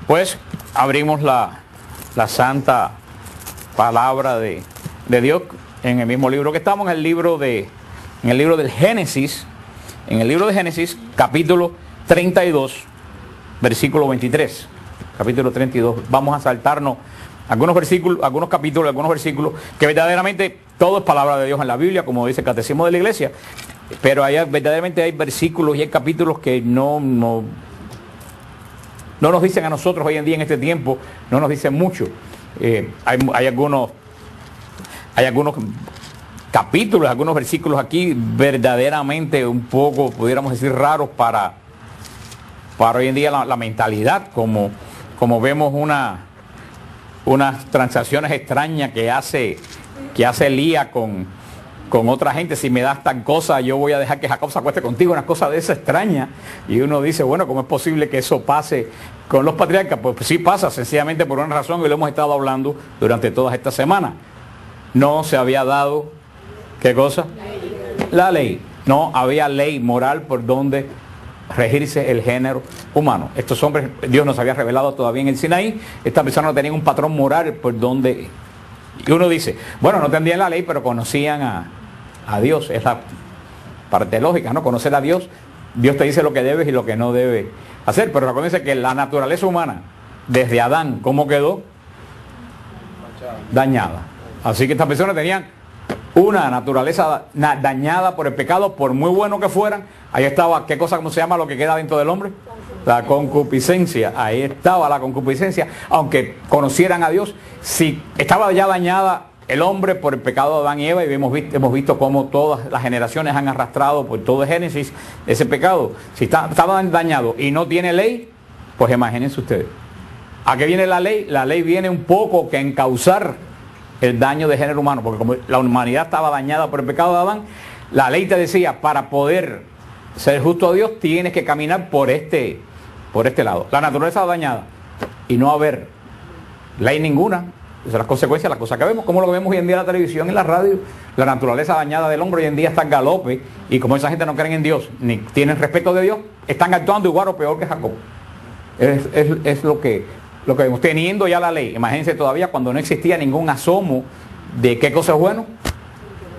Pues abrimos la santa palabra de Dios en el mismo libro que estamos, en el libro del Génesis, capítulo 32, versículo 23. Capítulo 32. Vamos a saltarnos algunos versículos que verdaderamente todo es palabra de Dios en la Biblia, como dice el Catecismo de la Iglesia, pero verdaderamente hay versículos y hay capítulos que no nos dicen a nosotros hoy en día en este tiempo, no nos dicen mucho. Hay algunos capítulos, algunos versículos aquí verdaderamente un poco, pudiéramos decir, raros para hoy en día la mentalidad, como vemos unas transacciones extrañas que hace Lía con otra gente. Si me das tal cosa, yo voy a dejar que Jacob se acueste contigo, una cosa de esa extraña. Y uno dice, bueno, ¿cómo es posible que eso pase con los patriarcas? Pues sí pasa, sencillamente por una razón, y lo hemos estado hablando durante todas estas semanas. No se había dado, ¿qué cosa? La ley. No había ley moral por donde regirse el género humano. Estos hombres, Dios nos había revelado todavía en el Sinaí, estas personas no tenían un patrón moral por donde... Y uno dice, bueno, no tendrían la ley, pero conocían a Dios. Es la parte lógica, ¿no? Conocer a Dios. Dios te dice lo que debes y lo que no debes hacer. Pero recuérdense que la naturaleza humana, desde Adán, ¿cómo quedó? Dañada. Así que estas personas tenían una naturaleza dañada por el pecado, por muy bueno que fueran. Ahí estaba, ¿qué cosa, cómo se llama lo que queda dentro del hombre? La concupiscencia. Ahí estaba la concupiscencia. Aunque conocieran a Dios, si estaba ya dañada el hombre por el pecado de Adán y Eva, y hemos visto cómo todas las generaciones han arrastrado por todo Génesis ese pecado. Si estaba dañado y no tiene ley, pues imagínense ustedes. ¿A qué viene la ley? La ley viene un poco que encauzar el daño de género humano, porque como la humanidad estaba dañada por el pecado de Adán, la ley te decía, para poder ser justo a Dios, tienes que caminar por este lado. La naturaleza dañada y no haber ley ninguna. Esas son las consecuencias, las cosas que vemos, como lo vemos hoy en día en la televisión, en la radio. La naturaleza dañada del hombre hoy en día está en galope, y como esa gente no cree en Dios, ni tienen respeto de Dios, están actuando igual o peor que Jacob. Es lo que vemos, teniendo ya la ley. Imagínense todavía cuando no existía ningún asomo de qué cosa es bueno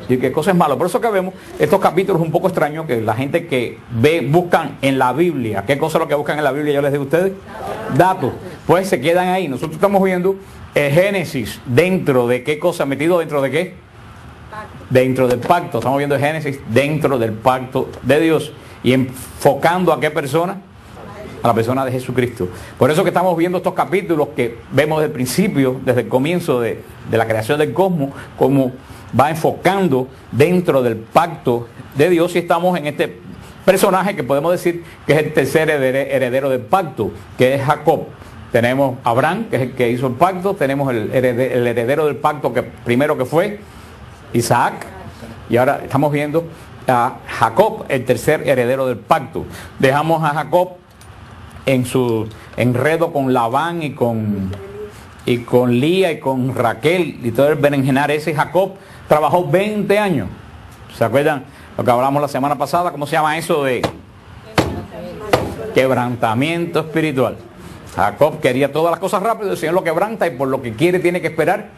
y qué cosa es malo. Por eso que vemos estos capítulos un poco extraños, que la gente que buscan en la Biblia, ¿qué cosa es lo que buscan en la Biblia? Yo les digo a ustedes, datos. Pues se quedan ahí. Nosotros estamos viendo el Génesis dentro de qué cosa, metido dentro de qué, dentro del pacto. Estamos viendo el Génesis dentro del pacto de Dios y enfocando a qué persona, a la persona de Jesucristo. Por eso que estamos viendo estos capítulos que vemos desde el principio, desde el comienzo de la creación del cosmos, como va enfocando dentro del pacto de Dios, y estamos en este personaje que podemos decir que es el tercer heredero del pacto, que es Jacob. Tenemos a Abraham, que es el que hizo el pacto, tenemos el heredero del pacto que primero que fue Isaac, y ahora estamos viendo a Jacob, el tercer heredero del pacto. Dejamos a Jacob en su enredo con Labán y con Lía y con Raquel y todo el berenjenar ese. Jacob trabajó 20 años. ¿Se acuerdan lo que hablamos la semana pasada? ¿Cómo se llama eso de quebrantamiento espiritual? Jacob quería todas las cosas rápido, el Señor lo quebranta, y por lo que quiere tiene que esperar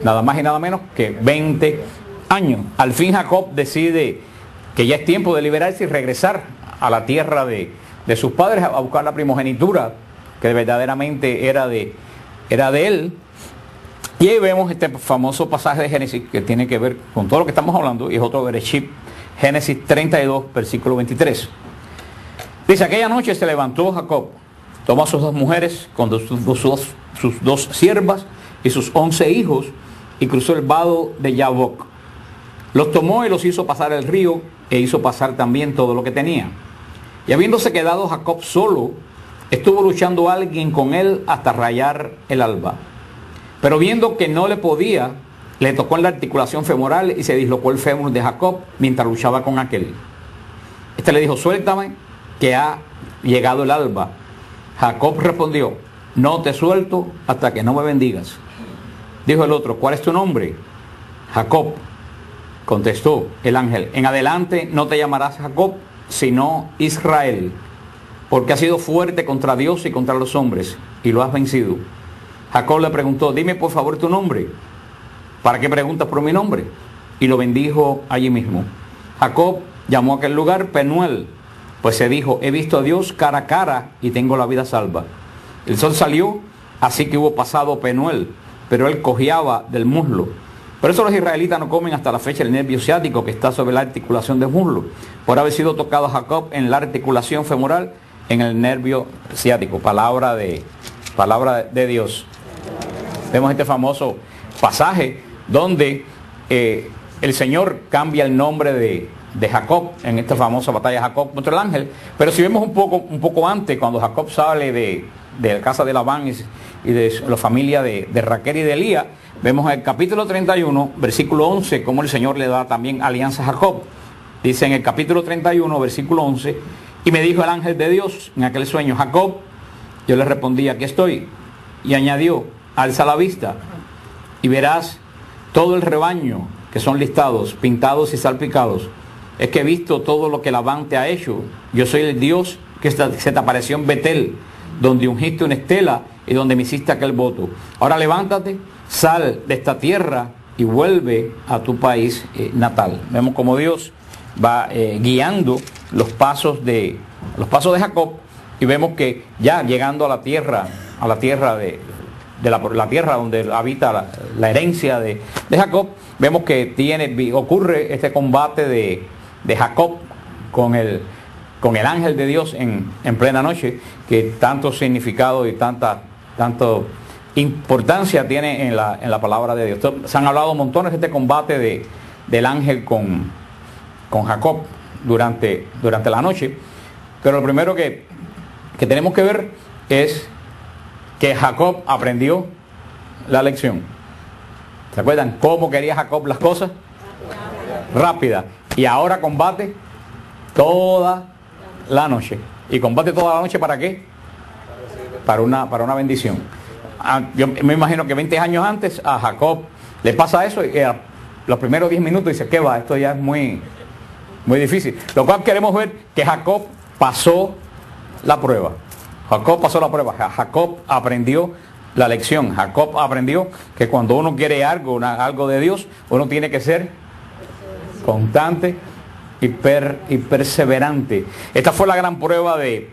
nada más y nada menos que 20 años. Al fin Jacob decide que ya es tiempo de liberarse y regresar a la tierra de sus padres, a buscar la primogenitura que verdaderamente era de él. Y ahí vemos este famoso pasaje de Génesis que tiene que ver con todo lo que estamos hablando, y es otro Bereshit, Génesis 32, versículo 23. Dice, aquella noche se levantó Jacob, tomó a sus dos mujeres con sus dos siervas y sus 11 hijos, y cruzó el vado de Yabok. Los tomó y los hizo pasar el río, e hizo pasar también todo lo que tenía. Y habiéndose quedado Jacob solo, estuvo luchando alguien con él hasta rayar el alba. Pero viendo que no le podía, le tocó en la articulación femoral y se dislocó el fémur de Jacob mientras luchaba con aquel. Este le dijo, suéltame, que ha llegado el alba. Jacob respondió, no te suelto hasta que no me bendigas. Dijo el otro, ¿cuál es tu nombre? Jacob. Contestó el ángel, en adelante no te llamarás Jacob, sino Israel, porque has sido fuerte contra Dios y contra los hombres, y lo has vencido. Jacob le preguntó, dime por favor tu nombre. ¿Para qué preguntas por mi nombre? Y lo bendijo allí mismo. Jacob llamó a aquel lugar Penuel, pues se dijo, he visto a Dios cara a cara y tengo la vida salva. El sol salió, así que hubo pasado Penuel, pero él cojeaba del muslo. Por eso los israelitas no comen hasta la fecha el nervio ciático que está sobre la articulación del muslo, por haber sido tocado Jacob en la articulación femoral, en el nervio ciático. Palabra de Dios. Vemos este famoso pasaje donde el Señor cambia el nombre de Jacob en esta famosa batalla de Jacob contra el ángel. Pero si vemos un poco antes, cuando Jacob sale de la casa de Labán y de la familia de Raquel y de Lía, vemos en el capítulo 31, versículo 11, cómo el Señor le da también alianza a Jacob. Dice en el capítulo 31, versículo 11, y me dijo el ángel de Dios en aquel sueño, Jacob. Yo le respondí, aquí estoy. Y añadió, alza la vista y verás todo el rebaño que son listados, pintados y salpicados. Es que he visto todo lo que Labán te ha hecho. Yo soy el Dios que se te apareció en Betel, donde ungiste una estela y donde me hiciste aquel voto. Ahora levántate, sal de esta tierra y vuelve a tu país natal. Vemos como Dios va guiando los pasos de Jacob, y vemos que ya llegando a la tierra la tierra donde habita la herencia de Jacob, vemos que ocurre este combate de Jacob con el ángel de Dios en plena noche, que tanto significado y tanta importancia tiene en la palabra de Dios. Se han hablado montones de este combate del ángel con Jacob durante la noche, pero lo primero que tenemos que ver es que Jacob aprendió la lección. ¿Se acuerdan cómo quería Jacob las cosas? Rápida. Y ahora combate toda la noche. ¿Y combate toda la noche para qué? Para una bendición. Yo me imagino que 20 años antes a Jacob le pasa eso y a los primeros 10 minutos dice, ¿qué va? Esto ya es muy difícil. Lo cual queremos ver que Jacob pasó la prueba. Jacob pasó la prueba. Jacob aprendió la lección. Jacob aprendió que cuando uno quiere algo de Dios, uno tiene que ser constante y perseverante. Esta fue la gran prueba de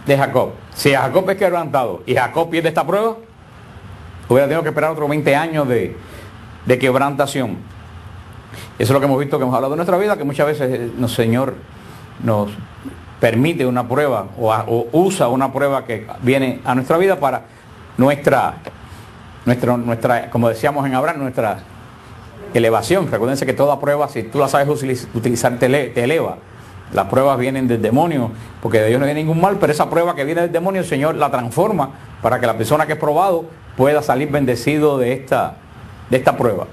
Jacob. Si a Jacob es quebrantado y Jacob pierde esta prueba, hubiera tenido que esperar otros 20 años de quebrantación. Eso es lo que hemos visto, que hemos hablado de nuestra vida, que muchas veces el Señor nos permite una prueba o usa una prueba que viene a nuestra vida para nuestra, como decíamos en Abraham, nuestra elevación. Recuérdense que toda prueba, si tú la sabes utilizar, te eleva. Las pruebas vienen del demonio, porque de Dios no viene ningún mal, pero esa prueba que viene del demonio, el Señor la transforma para que la persona que es probado pueda salir bendecido de esta prueba.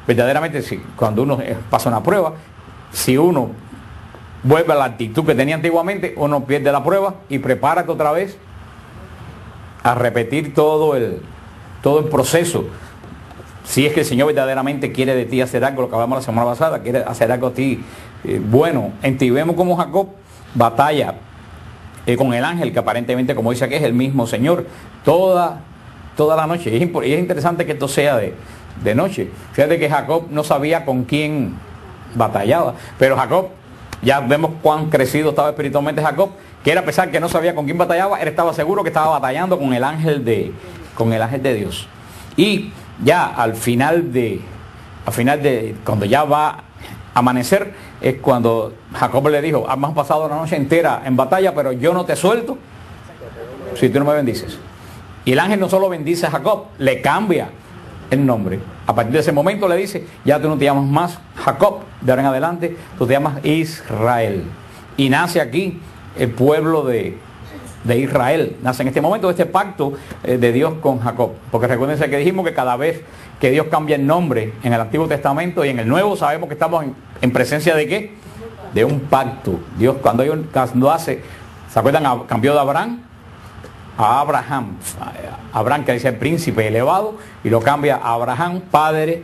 Verdaderamente, cuando uno pasa una prueba, si uno vuelve a la actitud que tenía antiguamente, uno pierde la prueba y prepárate otra vez a repetir todo el proceso. Si es que el Señor verdaderamente quiere de ti hacer algo, lo que hablamos la semana pasada, quiere hacer algo a ti bueno en ti. Vemos como Jacob batalla con el ángel, que aparentemente, como dice aquí, es el mismo Señor, toda la noche. Y es interesante que esto sea de noche. Fíjate que Jacob no sabía con quién batallaba, pero Jacob, ya vemos cuán crecido estaba espiritualmente Jacob, que era, a pesar que no sabía con quién batallaba, él estaba seguro que estaba batallando con el ángel de Dios. Y ya al final cuando ya va a amanecer, es cuando Jacob le dijo, hemos pasado la noche entera en batalla, pero yo no te suelto si tú no me bendices. Y el ángel no solo bendice a Jacob, le cambia el nombre. A partir de ese momento le dice, ya tú no te llamas más Jacob, de ahora en adelante tú te llamas Israel. Y nace aquí el pueblo de Israel. Nace en este momento este pacto de Dios con Jacob. Porque recuérdense que dijimos que cada vez que Dios cambia el nombre en el Antiguo Testamento y en el Nuevo, sabemos que estamos en presencia de ¿qué? De un pacto. Dios cuando hace, ¿se acuerdan? Cambió de Abraham a Abraham. Abraham, que dice el príncipe elevado, y lo cambia a Abraham, padre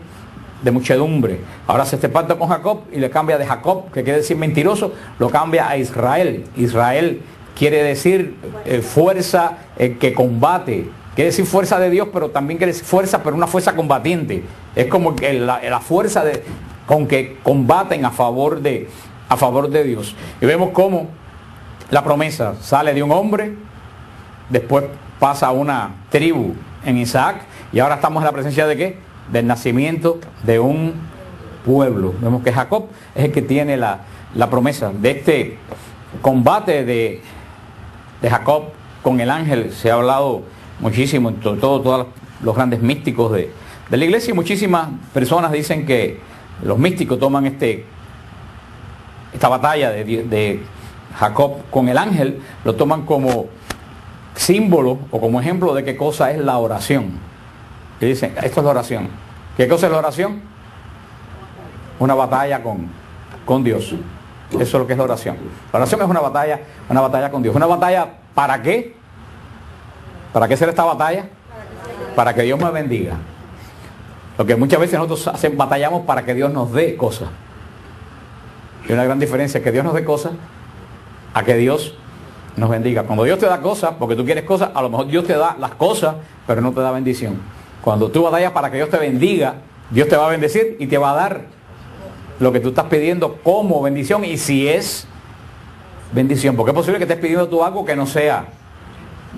de muchedumbre. Ahora hace este pacto con Jacob y le cambia de Jacob, que quiere decir mentiroso, lo cambia a Israel. Israel quiere decir fuerza que combate. Quiere decir fuerza de Dios, pero también quiere decir fuerza, pero una fuerza combatiente. Es como que la fuerza con que combaten a favor de Dios. Y vemos cómo la promesa sale de un hombre, después pasa a una tribu en Isaac, y ahora estamos en la presencia de ¿qué? Del nacimiento de un pueblo. Vemos que Jacob es el que tiene la promesa de este combate de Jacob con el ángel. Se ha hablado muchísimo en todos los grandes místicos de la iglesia, y muchísimas personas dicen que los místicos toman esta batalla de Jacob con el ángel, lo toman como símbolo o como ejemplo de qué cosa es la oración. Y dicen, esto es la oración. ¿Qué cosa es la oración? Una batalla con Dios. Eso es lo que es la oración. La oración es una batalla con Dios. ¿Una batalla para qué? ¿Para qué será esta batalla? Para que Dios me bendiga. Porque muchas veces nosotros batallamos para que Dios nos dé cosas. Y una gran diferencia es que Dios nos dé cosas a que Dios nos bendiga. Cuando Dios te da cosas, porque tú quieres cosas, a lo mejor Dios te da las cosas, pero no te da bendición. Cuando tú batallas para que Dios te bendiga, Dios te va a bendecir y te va a dar lo que tú estás pidiendo como bendición, y si es bendición. Porque es posible que estés pidiendo tú algo que no sea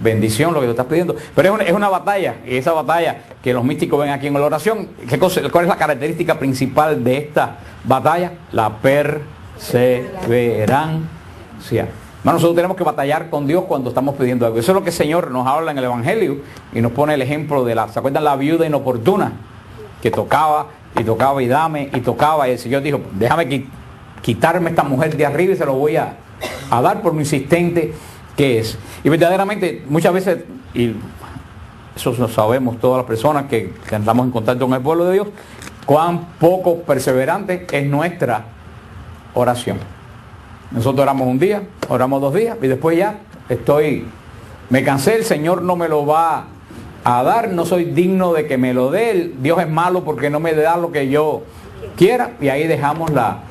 bendición lo que tú estás pidiendo. Pero es una batalla, y esa batalla que los místicos ven aquí en la oración, ¿cuál es la característica principal de esta batalla? La perseverancia. Nosotros tenemos que batallar con Dios cuando estamos pidiendo algo. Eso es lo que el Señor nos habla en el Evangelio, y nos pone el ejemplo de ¿se acuerdan la viuda inoportuna? Que tocaba y dame y tocaba, y el Señor dijo, déjame quitarme esta mujer de arriba y se lo voy a dar por lo insistente que es. Y verdaderamente muchas veces, y eso lo sabemos todas las personas que estamos en contacto con el pueblo de Dios, cuán poco perseverante es nuestra oración. Nosotros oramos un día, oramos 2 días, y después ya me cansé, el Señor no me lo va a dar, no soy digno de que me lo dé, Dios es malo porque no me da lo que yo quiera, y ahí dejamos la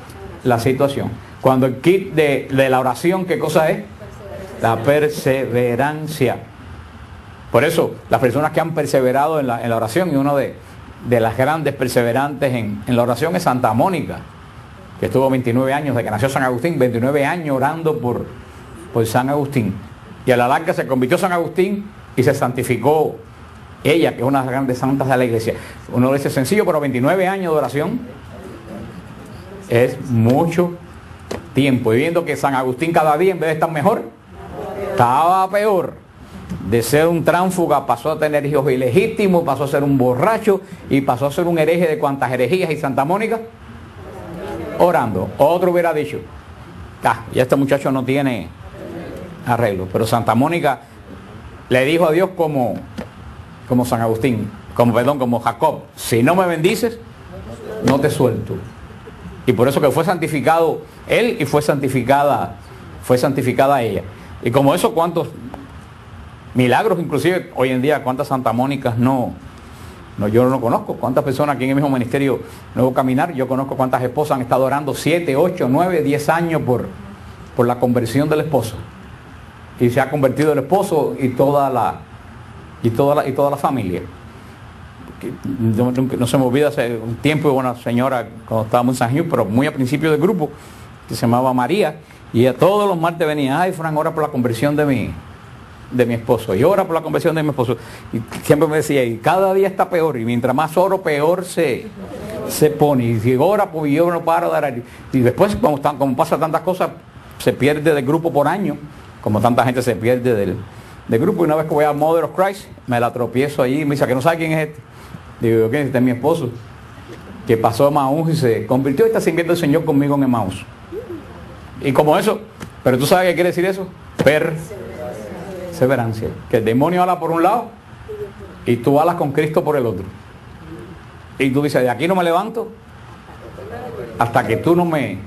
situación. Cuando el kit de la oración, ¿qué cosa es? La perseverancia. Por eso, las personas que han perseverado en la oración, y uno de las grandes perseverantes en la oración es Santa Mónica, que estuvo 29 años, de que nació San Agustín, 29 años orando por San Agustín. Y a la larga se convirtió San Agustín y se santificó ella, que es una de las grandes santas de la iglesia. Uno dice sencillo, pero 29 años de oración es mucho tiempo. Y viendo que San Agustín cada día, en vez de estar mejor, estaba peor. De ser un tránsfuga pasó a tener hijos ilegítimos, pasó a ser un borracho y pasó a ser un hereje de cuantas herejías. Y Santa Mónica orando. Otro hubiera dicho, ya este muchacho no tiene arreglo. Pero Santa Mónica le dijo a Dios como San Agustín, como Jacob, si no me bendices, no te suelto. Y por eso que fue santificado él y fue santificada ella. Y como eso, cuántos milagros, inclusive hoy en día, cuántas Santa Mónicas yo no conozco. Cuántas personas aquí en el mismo ministerio Nuevo Caminar, yo conozco cuántas esposas han estado orando 7, 8, 9, 10 años por la conversión del esposo. Y se ha convertido el esposo y toda la familia. No se me olvida, hace un tiempo hubo una señora cuando estábamos en San Gil, pero muy al principio del grupo, que se llamaba María, y ella todos los martes venía, ay Fran, ora por la conversión de mi esposo, y ora por la conversión de mi esposo, y siempre me decía, y cada día está peor, y mientras más oro, peor se pone, y si ora, pues yo no paro de orar, y después como pasa tantas cosas, se pierde del grupo por año, como tanta gente se pierde del grupo. Y una vez que voy a Mother of Christ, me la tropiezo allí y me dice que no sabe quién es este. Digo, ¿quién es este? Es mi esposo, que pasó a Emaús y se convirtió y está sirviendo al Señor conmigo en Emaús. Y como eso, pero tú sabes qué quiere decir eso, perseverancia, que el demonio habla por un lado y tú hablas con Cristo por el otro, y tú dices, de aquí no me levanto hasta que tú no me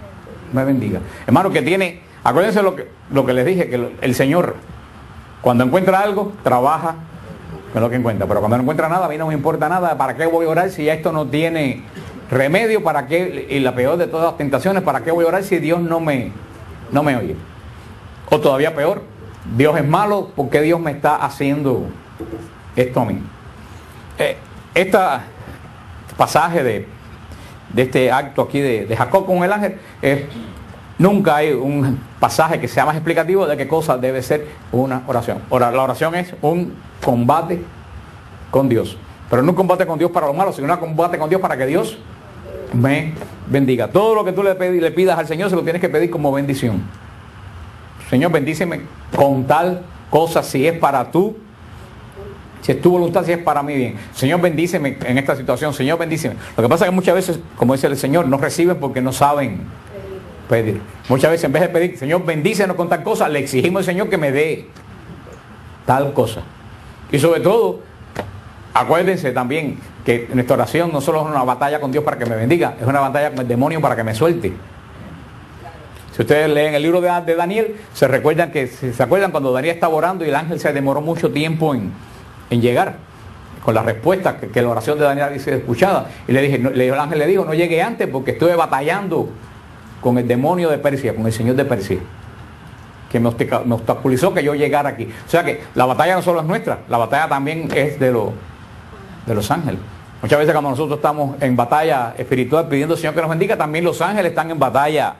bendigas. Hermano, que tiene, acuérdense lo que les dije, que el Señor cuando encuentra algo, trabaja con lo que encuentra. Pero cuando no encuentra nada, a mí no me importa nada. ¿Para qué voy a orar si ya esto no tiene remedio? ¿Para qué? Y la peor de todas las tentaciones, ¿para qué voy a orar si Dios no me oye? O todavía peor, Dios es malo, ¿por qué Dios me está haciendo esto a mí? Este pasaje de este acto aquí de Jacob con el ángel, nunca hay un pasaje que sea más explicativo de qué cosa debe ser una oración. Ahora, la oración es un combate con Dios, pero no un combate con Dios para lo malo, sino un combate con Dios para que Dios me bendiga. Todo lo que tú le pidas al Señor se lo tienes que pedir como bendición. Señor, bendíceme con tal cosa, si es para tú, si es tu voluntad, si es para mi bien. Señor, bendíceme en esta situación. Señor, bendíceme. Lo que pasa es que muchas veces, como dice el Señor, no reciben porque no saben pedir. Muchas veces en vez de pedir, Señor, bendícenos con tal cosa, le exigimos al Señor que me dé tal cosa. Y sobre todo, acuérdense también que nuestra oración no solo es una batalla con Dios para que me bendiga, es una batalla con el demonio para que me suelte. Si ustedes leen el libro de Daniel, se acuerdan cuando Daniel estaba orando y el ángel se demoró mucho tiempo en llegar con la respuesta que la oración de Daniel dice escuchada. Y el ángel le dijo, no llegue antes porque estuve batallando con el demonio de Persia, con el señor de Persia, que me obstaculizó que yo llegara aquí. O sea que la batalla no solo es nuestra, la batalla también es de los ángeles. Muchas veces cuando nosotros estamos en batalla espiritual pidiendo al Señor que nos bendiga, también los ángeles están en batalla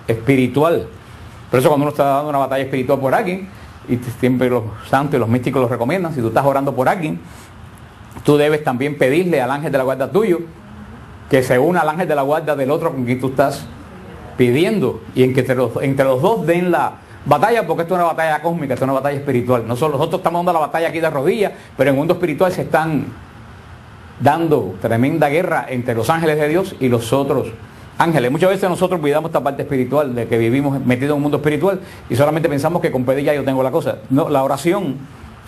espiritual. Por eso cuando uno está dando una batalla espiritual por alguien, y siempre los santos y los místicos lo recomiendan, si tú estás orando por alguien, tú debes también pedirle al ángel de la guarda tuyo que se una al ángel de la guarda del otro con quien tú estás pidiendo, y en que entre los dos den la batalla, porque esto es una batalla cósmica, esto es una batalla espiritual. Nosotros estamos dando la batalla aquí de rodillas, pero en el mundo espiritual se están dando tremenda guerra entre los ángeles de Dios y los otros ángeles. Muchas veces nosotros olvidamos esta parte espiritual, de que vivimos metidos en un mundo espiritual y solamente pensamos que con pedir ya yo tengo la cosa. No, la oración,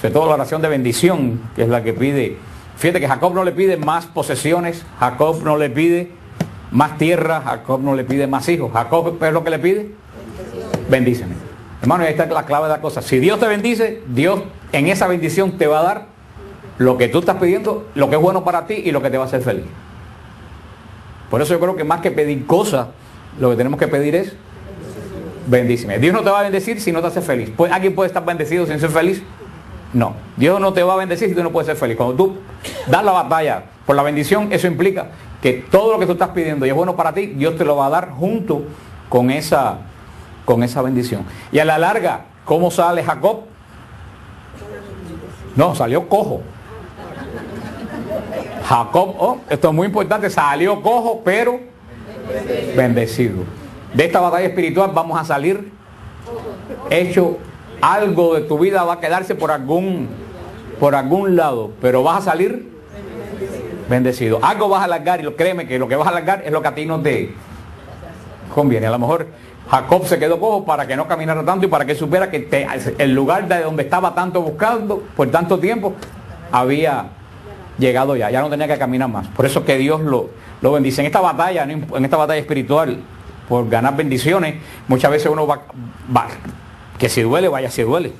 sobre todo la oración de bendición, que es la que pide. Fíjate que Jacob no le pide más posesiones, Jacob no le pide más tierra, Jacob no le pide más hijos. Jacob es lo que le pide, bendíceme. Hermano, ahí está la clave de la cosa. Si Dios te bendice, Dios en esa bendición te va a dar lo que tú estás pidiendo, lo que es bueno para ti y lo que te va a hacer feliz. Por eso yo creo que más que pedir cosas, lo que tenemos que pedir es bendíceme. Dios no te va a bendecir si no te hace feliz. ¿Alguien puede estar bendecido sin ser feliz? No. Dios no te va a bendecir si tú no puedes ser feliz. Cuando tú das la batalla por la bendición, eso implica que todo lo que tú estás pidiendo y es bueno para ti, Dios te lo va a dar junto con esa bendición. Y a la larga, ¿cómo sale Jacob? No, salió cojo. Jacob, esto es muy importante, salió cojo, pero bendecido. De esta batalla espiritual vamos a salir hecho, algo de tu vida va a quedarse por algún lado, pero vas a salir bendecido. Algo vas a alargar, y créeme que lo que vas a alargar es lo que a ti no te conviene. A lo mejor Jacob se quedó cojo para que no caminara tanto y para que supiera que el lugar de donde estaba tanto buscando por tanto tiempo había llegado ya no tenía que caminar más. Por eso que Dios lo bendice. En esta batalla espiritual, por ganar bendiciones, muchas veces uno va que si duele, vaya si duele.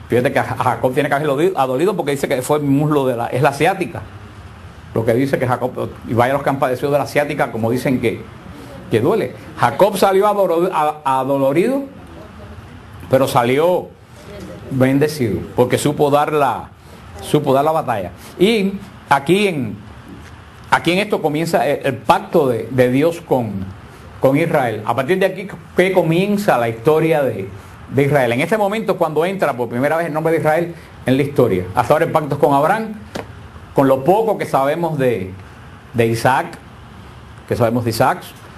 Fíjate que a Jacob tiene que haberlo adolido porque dice que fue el muslo es la ciática. Lo que dice que Jacob, y vaya los que han padecido de la ciática, como dicen que duele. Jacob salió adolorido, pero salió bendecido, porque supo dar la batalla. Y aquí en esto comienza el pacto de Dios con Israel. A partir de aquí que comienza la historia de Israel. En este momento cuando entra por primera vez el nombre de Israel en la historia. Hasta ahora el pacto es con Abraham, con lo poco que sabemos de Isaac,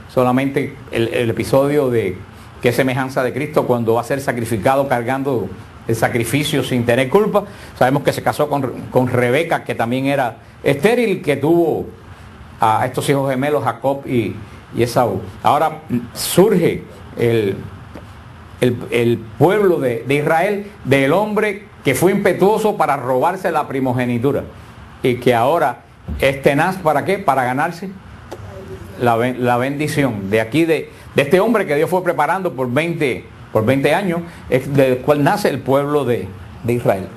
solamente el episodio de que es semejanza de Cristo cuando va a ser sacrificado cargando el sacrificio sin tener culpa. Sabemos que se casó con Rebeca, que también era estéril, que tuvo a estos hijos gemelos, Jacob y Esaú. Ahora surge el pueblo de Israel, del hombre que fue impetuoso para robarse la primogenitura y que ahora es tenaz, ¿para qué? Para ganarse la bendición de aquí, de este hombre que Dios fue preparando por 20 años, del cual nace el pueblo de Israel.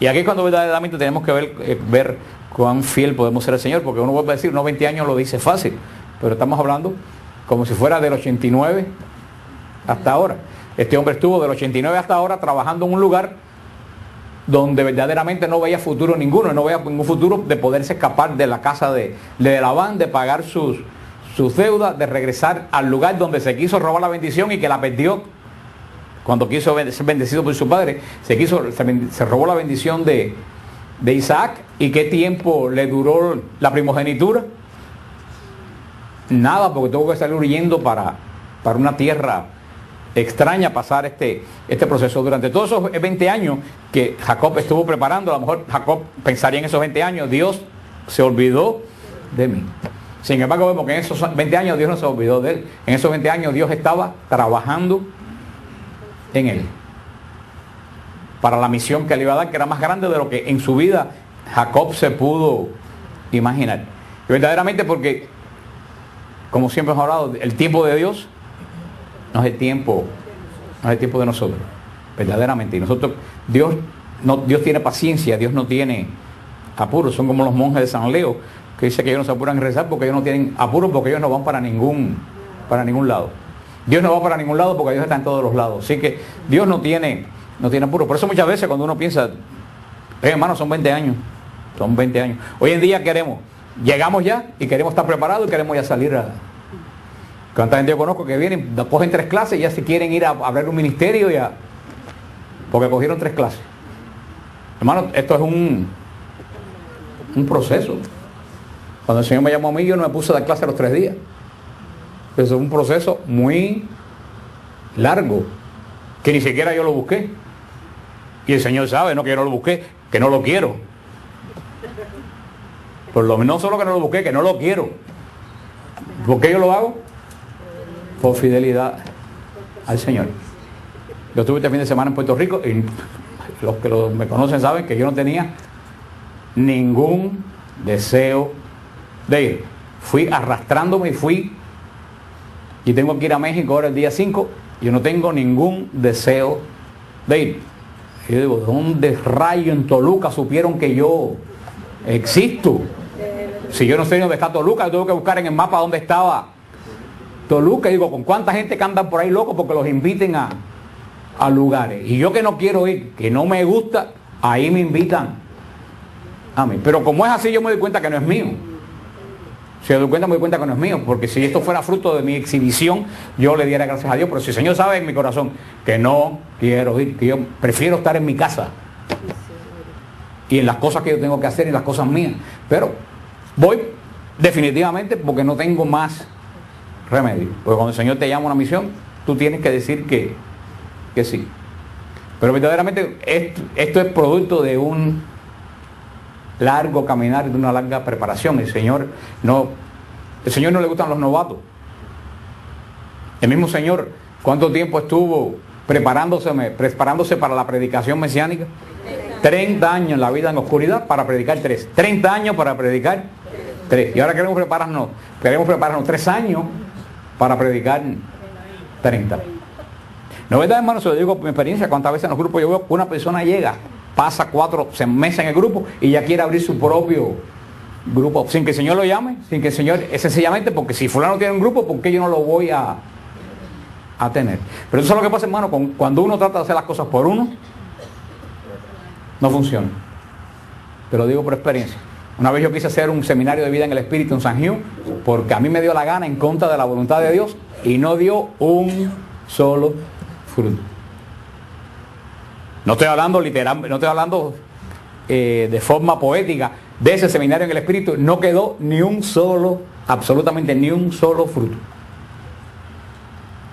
Y aquí cuando verdaderamente tenemos que ver cuán fiel podemos ser al Señor, porque uno vuelve a decir, no, 20 años lo dice fácil, pero estamos hablando como si fuera del 89 hasta ahora. Este hombre estuvo del 89 hasta ahora trabajando en un lugar donde verdaderamente no veía futuro ninguno, no veía ningún futuro de poderse escapar de la casa de Labán, de pagar sus deudas, de regresar al lugar donde se quiso robar la bendición y que la perdió cuando quiso ser bendecido por su padre. Se robó la bendición de Isaac. ¿Y qué tiempo le duró la primogenitura? Nada, porque tuvo que salir huyendo para una tierra extraña, pasar este proceso. Durante todos esos 20 años que Jacob estuvo preparando, a lo mejor Jacob pensaría en esos 20 años, Dios se olvidó de mí. Sin embargo, vemos que en esos 20 años Dios no se olvidó de él. En esos 20 años Dios estaba trabajando en él para la misión que le iba a dar, que era más grande de lo que en su vida Jacob se pudo imaginar. Y verdaderamente, porque como siempre hemos hablado, el tiempo de Dios no es el tiempo de nosotros, verdaderamente. Y nosotros, Dios tiene paciencia, Dios no tiene apuros. Son como los monjes de San Leo, que dice que ellos no se apuran en rezar porque ellos no tienen apuros, porque ellos no van para ningún lado. Dios no va para ningún lado porque Dios está en todos los lados. Así que Dios no tiene apuros. Por eso muchas veces cuando uno piensa, hermano, son 20 años. Hoy en día llegamos ya y queremos estar preparados y queremos ya salir a... ¿Cuánta gente yo conozco que vienen, cogen 3 clases y ya se quieren ir a abrir un ministerio ya? Porque cogieron 3 clases. Hermano, esto es un proceso. Cuando el Señor me llamó a mí, yo no me puse a dar clase los 3 días. Eso es un proceso muy largo, que ni siquiera yo lo busqué. Y el Señor sabe, no que yo no lo busqué, que no lo quiero. Por lo menos no solo que no lo busqué, que no lo quiero. ¿Por qué yo lo hago? Por fidelidad al Señor. Yo estuve este fin de semana en Puerto Rico y los que me conocen saben que yo no tenía ningún deseo de ir. Fui arrastrándome y tengo que ir a México ahora el día 5. Yo no tengo ningún deseo de ir. Y yo digo, ¿dónde rayo en Toluca supieron que yo existo? Si yo no sé dónde está Toluca, yo tengo que buscar en el mapa dónde estaba Toluca. Y digo, ¿con cuánta gente que andan por ahí locos porque los inviten a lugares? Y yo que no quiero ir, que no me gusta, ahí me invitan a mí. Pero como es así, yo me doy cuenta que no es mío. Si me doy cuenta que no es mío, porque si esto fuera fruto de mi exhibición, yo le diera gracias a Dios. Pero si el Señor sabe en mi corazón que no quiero ir, que yo prefiero estar en mi casa y en las cosas que yo tengo que hacer y las cosas mías, pero voy definitivamente porque no tengo más remedio. Porque cuando el Señor te llama a una misión, tú tienes que decir que sí. Pero verdaderamente esto es producto de un largo caminar, de una larga preparación. El Señor no le gustan los novatos. El mismo Señor, ¿cuánto tiempo estuvo preparándose para la predicación mesiánica? 30 años en la vida en oscuridad para predicar 3. 30 años para predicar 3. Y ahora queremos prepararnos 3 años para predicar 30. ¿No es verdad, hermano? Se lo digo por mi experiencia. Cuántas veces en los grupos yo veo que una persona llega, pasa 4 meses en el grupo y ya quiere abrir su propio grupo, sin que el Señor lo llame, sin que el Señor, es sencillamente porque si fulano tiene un grupo, ¿por qué yo no lo voy a tener? Pero eso es lo que pasa, hermano, cuando uno trata de hacer las cosas por uno, no funciona. Te lo digo por experiencia. Una vez yo quise hacer un seminario de vida en el Espíritu en San Gil, porque a mí me dio la gana en contra de la voluntad de Dios, y no dio un solo fruto. No estoy hablando literal, no estoy hablando de forma poética. De ese seminario en el Espíritu no quedó ni un solo, absolutamente ni un solo fruto.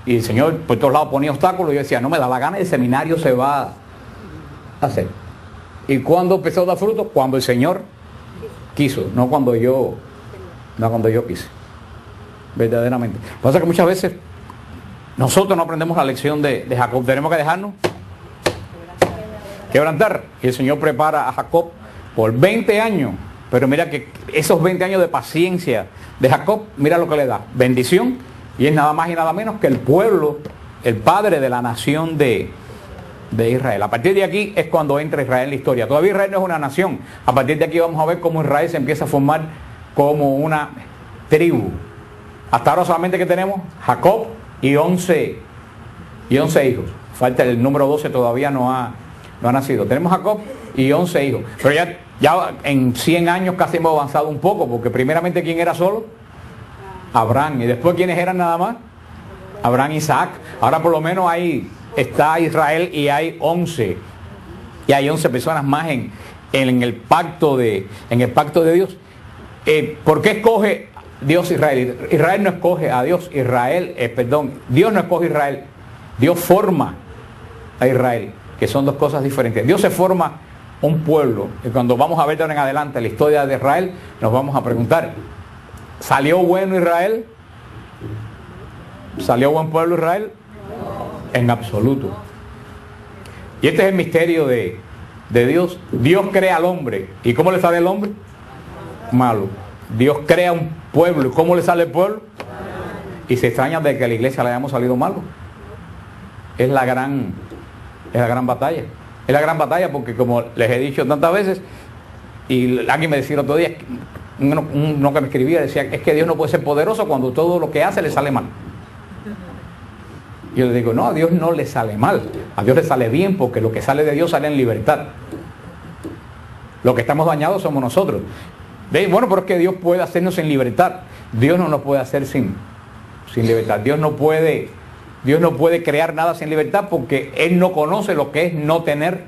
Y el Señor por todos lados ponía obstáculos y yo decía, no me da la gana, el seminario se va a hacer. ¿Y cuándo empezó a dar fruto? Cuando el Señor quiso, no cuando yo quise. Verdaderamente. Lo que pasa es que muchas veces nosotros no aprendemos la lección de Jacob. Tenemos que dejarnos quebrantar. Y el Señor prepara a Jacob por 20 años. Pero mira que esos 20 años de paciencia de Jacob, mira lo que le da. Bendición. Y es nada más y nada menos que el pueblo, el padre de la nación de Israel. A partir de aquí es cuando entra Israel en la historia. Todavía Israel no es una nación. A partir de aquí vamos a ver cómo Israel se empieza a formar como una tribu. Hasta ahora solamente que tenemos Jacob y 11 y 11 hijos. Falta el número 12, todavía no ha nacido. Tenemos Jacob y 11 hijos. Pero ya en 100 años casi hemos avanzado un poco, porque primeramente, ¿quién era solo? Abraham. Y después, ¿quiénes eran nada más? Abraham y Isaac. Ahora por lo menos ahí está Israel y hay 11. Y hay 11 personas más en el pacto de Dios. ¿Por qué escoge Dios Israel? Israel no escoge a Dios. Dios no escoge a Israel. Dios forma a Israel, que son dos cosas diferentes. Dios se forma un pueblo, y cuando vamos a ver de ahora en adelante la historia de Israel, nos vamos a preguntar, ¿salió bueno Israel? ¿Salió buen pueblo Israel? En absoluto. Y este es el misterio de Dios. Dios crea al hombre. ¿Y cómo le sale el hombre? Malo. Dios crea un pueblo. ¿Y cómo le sale el pueblo? Y se extraña de que a la iglesia le hayamos salido malo. Es la gran batalla. Es la gran batalla porque, como les he dicho tantas veces, y alguien me decía el otro día, uno que me escribía, decía, es que Dios no puede ser poderoso cuando todo lo que hace le sale mal. Yo le digo, no, a Dios no le sale mal, a Dios le sale bien, porque lo que sale de Dios sale en libertad. Lo que estamos dañados somos nosotros. Bueno, pero es que Dios puede hacernos en libertad. Dios no nos puede hacer sin libertad. Dios no puede crear nada sin libertad, porque Él no conoce lo que es no tener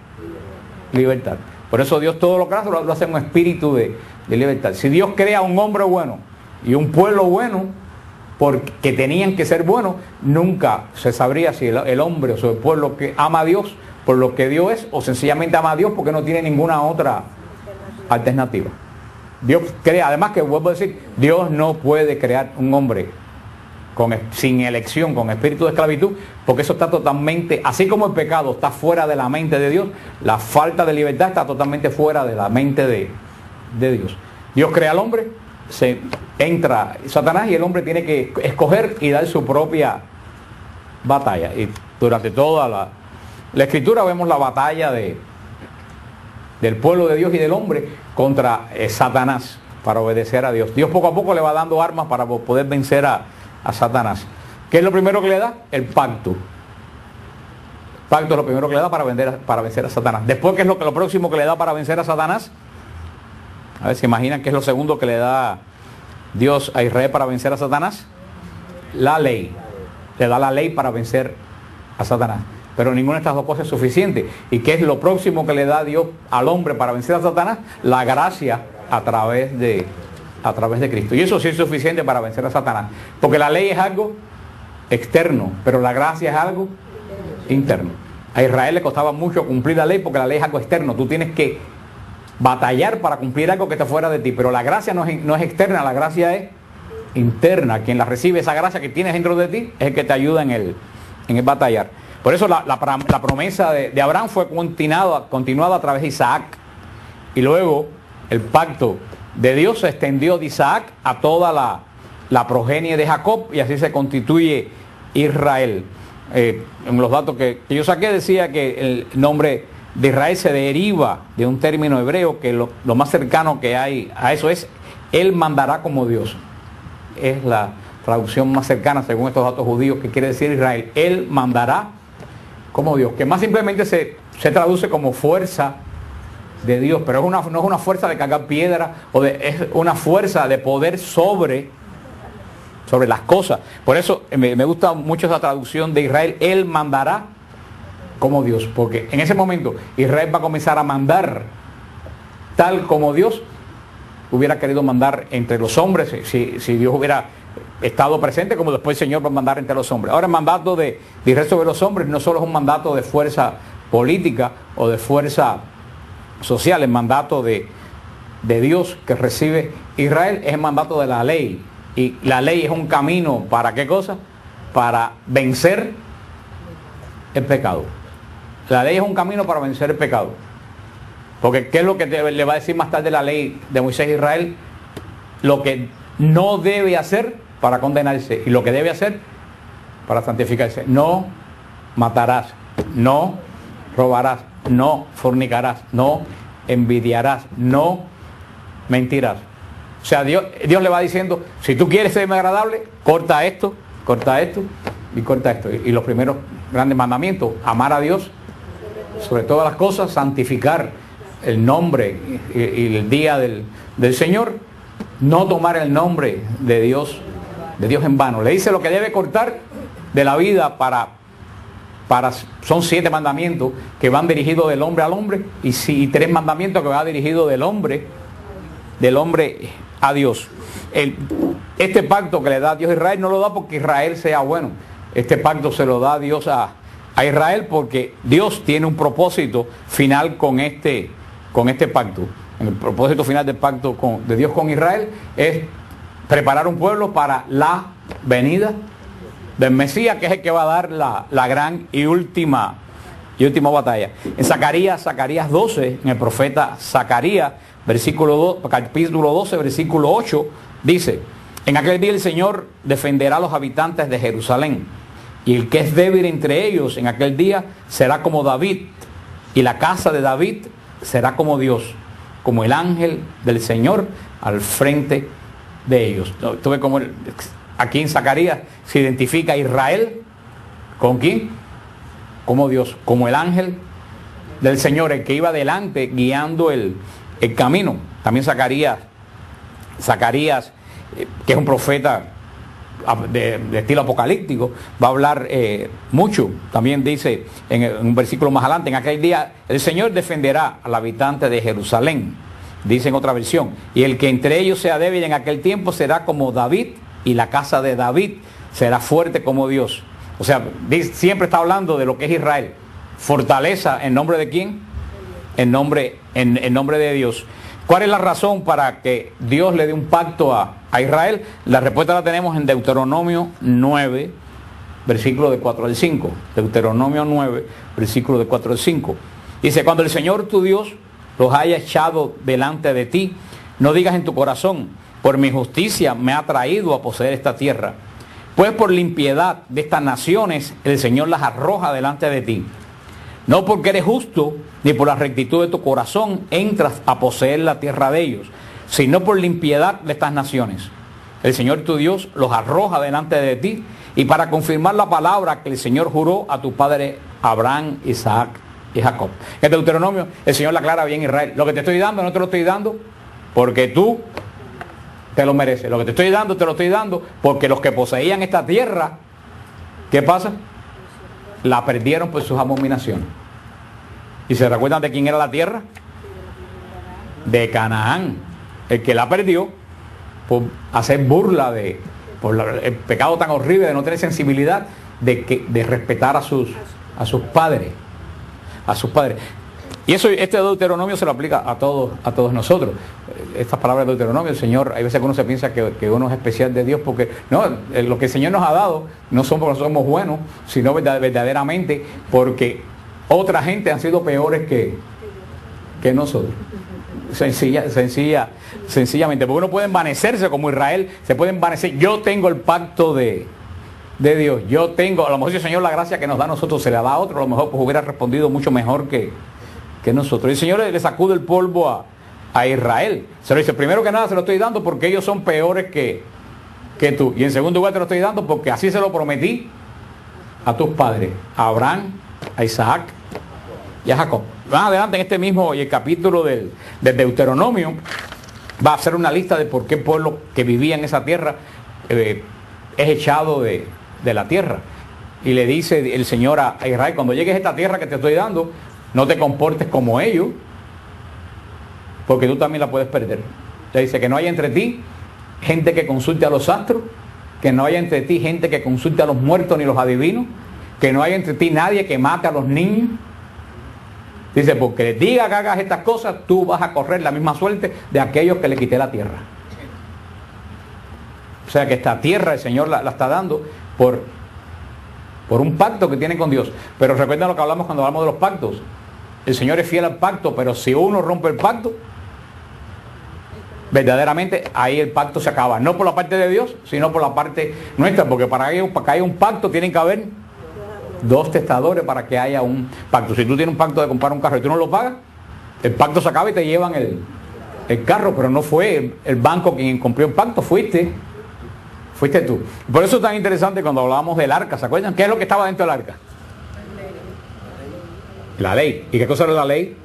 libertad. Por eso Dios todo lo que hace lo hace en un espíritu de libertad. Si Dios crea un hombre bueno y un pueblo bueno, porque tenían que ser buenos, nunca se sabría si el hombre o el pueblo que ama a Dios por lo que Dios es, o sencillamente ama a Dios porque no tiene ninguna otra alternativa. Dios crea, además, que vuelvo a decir, Dios no puede crear un hombre sin elección, con espíritu de esclavitud, porque eso está totalmente, así como el pecado está fuera de la mente de Dios, la falta de libertad está totalmente fuera de la mente de Dios. Dios crea al hombre, se entra Satanás y el hombre tiene que escoger y dar su propia batalla. Y durante toda la escritura vemos la batalla del pueblo de Dios y del hombre contra Satanás para obedecer a Dios. Dios poco a poco le va dando armas para poder vencer a Satanás. ¿Qué es lo primero que le da? El pacto. El pacto es lo primero que le da para vencer a Satanás. Después, ¿qué es lo próximo que le da para vencer a Satanás? A ver, ¿se imaginan qué es lo segundo que le da Dios a Israel para vencer a Satanás? La ley. Le da la ley para vencer a Satanás. Pero ninguna de estas dos cosas es suficiente. ¿Y qué es lo próximo que le da Dios al hombre para vencer a Satanás? La gracia a través de Cristo. Y eso sí es suficiente para vencer a Satanás. Porque la ley es algo externo, pero la gracia es algo interno. A Israel le costaba mucho cumplir la ley porque la ley es algo externo. Tú tienes que batallar para cumplir algo que está fuera de ti. Pero la gracia no es externa, la gracia es interna. Quien la recibe, esa gracia que tienes dentro de ti, es el que te ayuda en el batallar. Por eso la promesa de Abraham fue continuada a través de Isaac. Y luego el pacto de Dios se extendió de Isaac a toda la progenie de Jacob, y así se constituye Israel. En los datos que yo saqué decía que el nombre de Israel se deriva de un término hebreo que lo más cercano que hay a eso es Él mandará como Dios. Es la traducción más cercana según estos datos judíos que quiere decir Israel. Él mandará como Dios, que más simplemente se traduce como fuerza de Dios, pero no es una fuerza de cargar piedra, es una fuerza de poder sobre las cosas. Por eso me gusta mucho esa traducción de Israel. Él mandará como Dios, porque en ese momento Israel va a comenzar a mandar tal como Dios hubiera querido mandar entre los hombres, si Dios hubiera estado presente, como después el Señor va a mandar entre los hombres. Ahora, el mandato de Israel sobre los hombres no solo es un mandato de fuerza política o de fuerza social. El mandato de Dios que recibe Israel es el mandato de la ley. Y la ley es un camino, ¿para qué cosa? Para vencer el pecado. La ley es un camino para vencer el pecado. Porque ¿qué es lo que le va a decir más tarde la ley de Moisés a Israel? Lo que no debe hacer para condenarse y lo que debe hacer para santificarse. No matarás, no robarás, no fornicarás, no envidiarás, no mentirás. O sea, Dios le va diciendo, si tú quieres serme agradable, corta esto y corta esto. Y los primeros grandes mandamientos: amar a Dios sobre todas las cosas, santificar el nombre y el día del Señor, no tomar el nombre de Dios en vano. Le dice lo que debe cortar de la vida son 7 mandamientos que van dirigidos del hombre al hombre, y 3 mandamientos que van dirigidos del hombre a Dios. Este pacto que le da Dios a Israel no lo da porque Israel sea bueno. Este pacto se lo da Dios a Israel porque Dios tiene un propósito final con este pacto. El propósito final del pacto de Dios con Israel es preparar un pueblo para la venida del Mesías, que es el que va a dar la gran y última batalla. En Zacarías 12, en el profeta Zacarías, capítulo 12, versículo 8, dice: en aquel día el Señor defenderá a los habitantes de Jerusalén, y el que es débil entre ellos en aquel día será como David, y la casa de David será como Dios, como el ángel del Señor al frente de ellos. Tú ves como aquí en Zacarías se identifica a Israel ¿con quién? Como Dios, como el ángel del Señor, el que iba adelante guiando el camino. También Zacarías, que es un profeta de estilo apocalíptico, va a hablar mucho. También dice en un versículo más adelante: en aquel día el Señor defenderá al habitante de Jerusalén, dice en otra versión, y el que entre ellos sea débil en aquel tiempo será como David, y la casa de David será fuerte como Dios. O sea, siempre está hablando de lo que es Israel. Fortaleza, ¿en nombre de quién? En nombre de Dios. ¿Cuál es la razón para que Dios le dé un pacto a Israel? La respuesta la tenemos en Deuteronomio 9, versículo de 4 al 5. Deuteronomio 9, versículo de 4 al 5. Dice: cuando el Señor tu Dios los haya echado delante de ti, no digas en tu corazón: por mi justicia me ha traído a poseer esta tierra. Pues por la impiedad de estas naciones el Señor las arroja delante de ti. No porque eres justo, ni por la rectitud de tu corazón entras a poseer la tierra de ellos, sino por la impiedad de estas naciones. El Señor tu Dios los arroja delante de ti, y para confirmar la palabra que el Señor juró a tu padre Abraham, Isaac y Jacob. En Deuteronomio el Señor le aclara bien a Israel: lo que te estoy dando no te lo estoy dando porque tú te lo mereces. Lo que te estoy dando, te lo estoy dando porque los que poseían esta tierra, ¿qué pasa? La perdieron por sus abominaciones. ¿Y se recuerdan de quién era la tierra? De Canaán. El que la perdió por hacer burla por el pecado tan horrible de no tener sensibilidad de respetar a sus padres. A sus padres. Y eso, este Deuteronomio se lo aplica a todos nosotros. Estas palabras de Deuteronomio, el Señor, hay veces que uno se piensa que uno es especial de Dios, porque no, lo que el Señor nos ha dado no son porque somos buenos, sino verdaderamente porque otra gente han sido peores que nosotros. Sencillamente, porque uno puede envanecerse como Israel, se puede envanecer. Yo tengo el pacto de Dios, yo tengo, a lo mejor si el Señor la gracia que nos da a nosotros se la da a otro, a lo mejor pues hubiera respondido mucho mejor que nosotros. Y el Señor le sacude el polvo a Israel. Se lo dice: primero que nada se lo estoy dando porque ellos son peores que tú. Y en segundo lugar te lo estoy dando porque así se lo prometí a tus padres, a Abraham, a Isaac y a Jacob. Más adelante en este mismo y el capítulo del Deuteronomio va a hacer una lista de por qué el pueblo que vivía en esa tierra es echado de la tierra. Y le dice el Señor a Israel: cuando llegues a esta tierra que te estoy dando, no te comportes como ellos, porque tú también la puedes perder. Le dice que no haya entre ti gente que consulte a los astros, que no haya entre ti gente que consulte a los muertos ni los adivinos, que no haya entre ti nadie que mate a los niños. Dice: porque les diga que hagas estas cosas, tú vas a correr la misma suerte de aquellos que le quité la tierra. O sea que esta tierra el Señor la está dando por un pacto que tiene con Dios. Pero recuerden lo que hablamos cuando hablamos de los pactos. El Señor es fiel al pacto, pero si uno rompe el pacto, verdaderamente ahí el pacto se acaba. No por la parte de Dios, sino por la parte nuestra, porque para que haya un pacto tienen que haber dos testadores para que haya un pacto. Si tú tienes un pacto de comprar un carro y tú no lo pagas, el pacto se acaba y te llevan el carro, pero no fue el banco quien cumplió el pacto, fuiste tú. Por eso es tan interesante cuando hablábamos del arca, ¿se acuerdan? ¿Qué es lo que estaba dentro del arca? La ley. ¿Y qué cosa era la ley?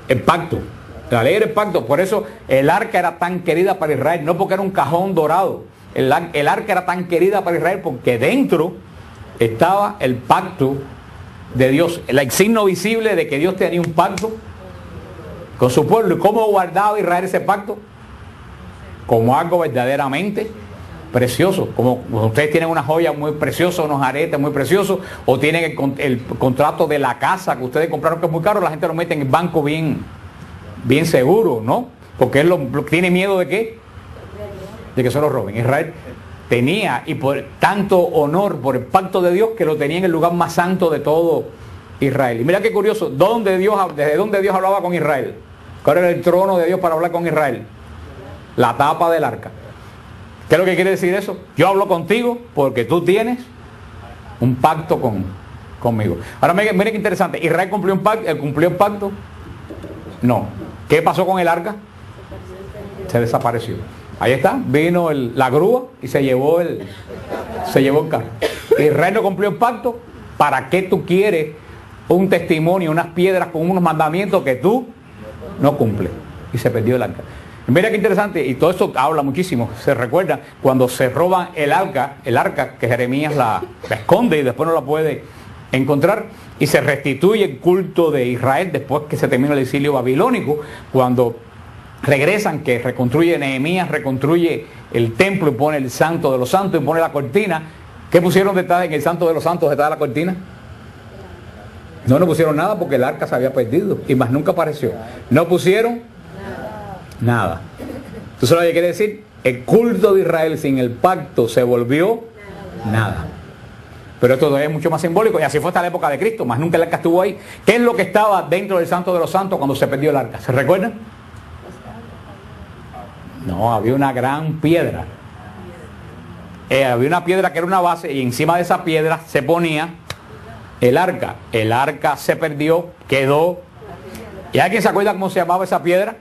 El pacto. La ley era el pacto. Por eso el arca era tan querida para Israel. No porque era un cajón dorado. El arca era tan querida para Israel porque dentro estaba el pacto de Dios. El signo visible de que Dios tenía un pacto con su pueblo. ¿Y cómo guardaba Israel ese pacto? Como algo verdaderamente precioso. Como ustedes tienen una joya muy preciosa, unos aretes muy preciosos, o tienen el contrato de la casa que ustedes compraron que es muy caro, la gente lo mete en el banco bien seguro, ¿no? Porque él tiene miedo de ¿qué? De que se lo roben. Israel tenía, y por tanto honor por el pacto de Dios, que lo tenía en el lugar más santo de todo Israel. Y mira qué curioso, ¿desde dónde Dios hablaba con Israel? ¿Cuál era el trono de Dios para hablar con Israel? La tapa del arca. ¿Qué es lo que quiere decir eso? Yo hablo contigo porque tú tienes un pacto conmigo. Ahora miren qué interesante. ¿Israel cumplió el pacto? No. ¿Qué pasó con el arca? Se desapareció. Ahí está, vino la grúa y se llevó el carro. Israel no cumplió el pacto. ¿Para qué tú quieres un testimonio, unas piedras con unos mandamientos que tú no cumples? Y se perdió el arca. Mira qué interesante, y todo esto habla muchísimo. Se recuerda cuando se roban el arca que Jeremías la esconde y después no la puede encontrar, y se restituye el culto de Israel después que se termina el exilio babilónico, cuando regresan, que reconstruye Nehemías, reconstruye el templo y pone el santo de los santos y pone la cortina. ¿Qué pusieron detrás en el santo de los santos detrás de la cortina? No pusieron nada porque el arca se había perdido y más nunca apareció. No pusieron nada. ¿Tú sabes lo que quiere decir? El culto de Israel sin el pacto se volvió nada. Pero esto es mucho más simbólico, y así fue hasta la época de Cristo, más nunca el arca estuvo ahí. ¿Qué es lo que estaba dentro del santo de los santos cuando se perdió el arca? ¿Se recuerdan? No, había una gran piedra. Había una piedra que era una base, y encima de esa piedra se ponía el arca. El arca se perdió, quedó. ¿Y alguien se acuerda cómo se llamaba esa piedra?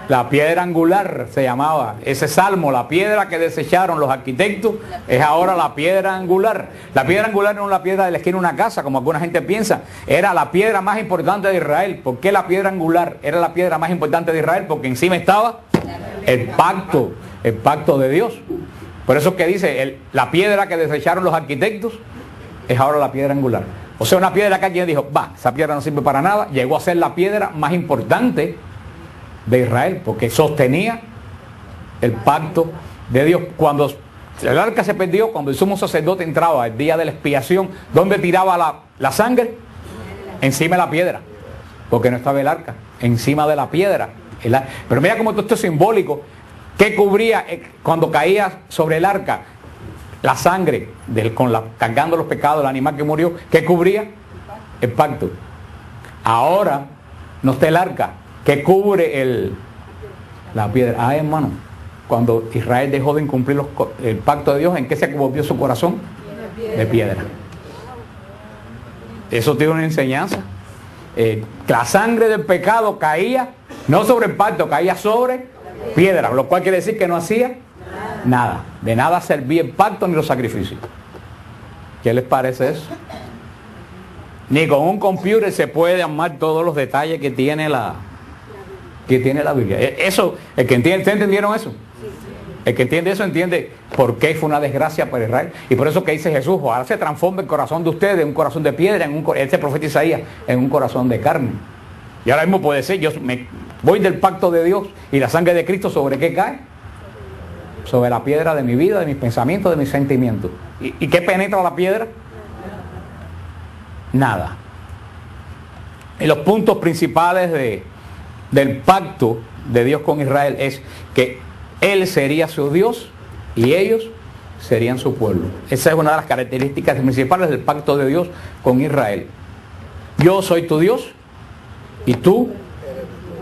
La piedra angular se llamaba. Ese salmo, la piedra que desecharon los arquitectos, es ahora la piedra angular. La piedra angular no es la piedra de la esquina de una casa, como alguna gente piensa. Era la piedra más importante de Israel. ¿Por qué la piedra angular era la piedra más importante de Israel? Porque encima estaba el pacto de Dios. Por eso es que dice, la piedra que desecharon los arquitectos es ahora la piedra angular. O sea, una piedra que alguien dijo, esa piedra no sirve para nada, llegó a ser la piedra más importante de Israel, porque sostenía el pacto de Dios. Cuando el arca se perdió, cuando el sumo sacerdote entraba el día de la expiación, ¿dónde tiraba la sangre? Encima de la piedra, porque no estaba el arca, encima de la piedra. Pero mira cómo todo esto es simbólico. ¿Qué cubría cuando caía sobre el arca? La sangre, cargando los pecados del animal que murió. ¿Qué cubría? El pacto. Ahora no está el arca. ¿Qué cubre la piedra? Hermano, cuando Israel dejó de incumplir el pacto de Dios, ¿en qué se volvió su corazón? De piedra. Eso tiene una enseñanza. La sangre del pecado caía, no sobre el pacto, caía sobre piedra, lo cual quiere decir que no hacía nada. De nada servía el pacto ni los sacrificios. ¿Qué les parece eso? Ni con un computer se puede armar todos los detalles que tiene la Biblia. Eso, el que entiende, ¿ustedes entendieron eso? El que entiende eso entiende por qué fue una desgracia para Israel. Y por eso que dice Jesús, ahora se transforma el corazón de ustedes de un corazón de piedra, este profeta Isaías, en un corazón de carne. Y ahora mismo puede ser, yo me voy del pacto de Dios y la sangre de Cristo, ¿sobre qué cae? Sobre la piedra de mi vida, de mis pensamientos, de mis sentimientos. ¿Y qué penetra la piedra? Nada. Y los puntos principales del pacto de Dios con Israel es que Él sería su Dios y ellos serían su pueblo. Esa es una de las características principales del pacto de Dios con Israel. Yo soy tu Dios y tú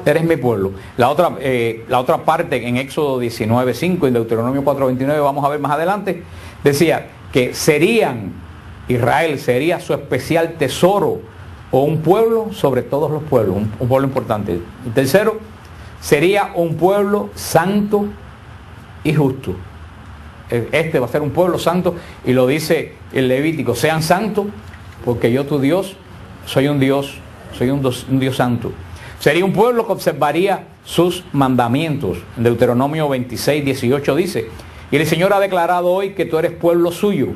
eres mi pueblo. La otra parte en Éxodo 19:5 y Deuteronomio 4:29, vamos a ver más adelante, decía que Israel sería su especial tesoro o un pueblo sobre todos los pueblos, un pueblo importante. Y tercero, sería un pueblo santo y justo. Va a ser un pueblo santo, y lo dice el Levítico, sean santos porque yo tu Dios soy un Dios santo. Sería un pueblo que observaría sus mandamientos. En Deuteronomio 26, 18 dice, y el Señor ha declarado hoy que tú eres pueblo suyo,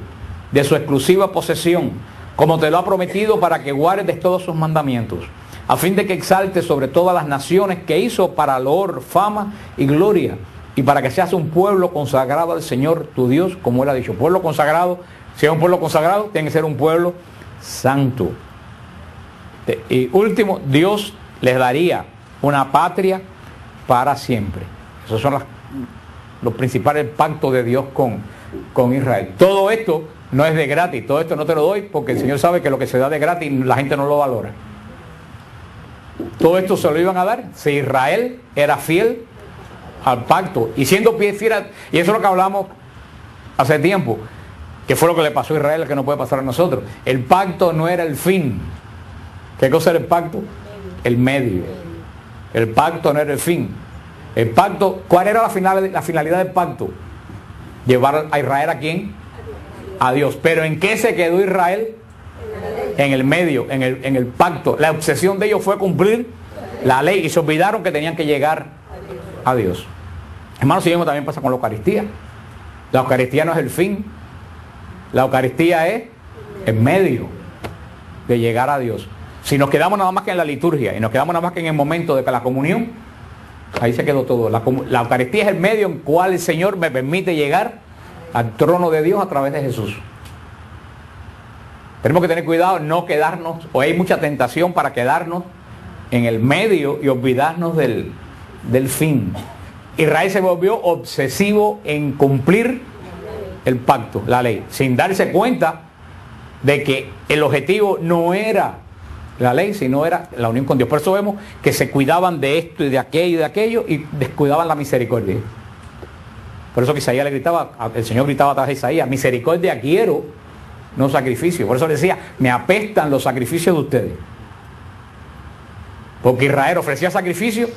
de su exclusiva posesión, como te lo ha prometido, para que guardes todos sus mandamientos, a fin de que exaltes sobre todas las naciones que hizo para loor, fama y gloria, y para que seas un pueblo consagrado al Señor tu Dios, como él ha dicho. Pueblo consagrado, si es un pueblo consagrado, tiene que ser un pueblo santo. Y último, Dios les daría una patria para siempre. Esos son los principales pactos de Dios con Israel. Todo esto no es de gratis, todo esto no te lo doy porque el Señor sabe que lo que se da de gratis la gente no lo valora. Todo esto se lo iban a dar si Israel era fiel al pacto. Y siendo fiel, y eso es lo que hablamos hace tiempo, que fue lo que le pasó a Israel, que no puede pasar a nosotros. El pacto no era el fin. ¿Qué cosa era el pacto? El medio. El pacto no era el fin. El pacto, ¿cuál era la finalidad del pacto? Llevar a Israel ¿a quién? A Dios. Pero ¿en qué se quedó Israel? En el medio, en el pacto. La obsesión de ellos fue cumplir la ley y se olvidaron que tenían que llegar a Dios. Hermanos, si mismo también pasa con la Eucaristía. La Eucaristía no es el fin. La Eucaristía es el medio de llegar a Dios. Si nos quedamos nada más que en la liturgia y nos quedamos nada más que en el momento de que la comunión, ahí se quedó todo. La Eucaristía es el medio en cual el Señor me permite llegar al trono de Dios a través de Jesús. Tenemos que tener cuidado, no quedarnos, o hay mucha tentación para quedarnos en el medio y olvidarnos del fin. Israel se volvió obsesivo en cumplir el pacto, la ley, sin darse cuenta de que el objetivo no era la ley, sino era la unión con Dios. Por eso vemos que se cuidaban de esto y de aquello y descuidaban la misericordia. Por eso que Isaías le gritaba, el Señor gritaba atrás de Isaías, misericordia quiero, no sacrificio. Por eso le decía, me apestan los sacrificios de ustedes. Porque Israel ofrecía sacrificio,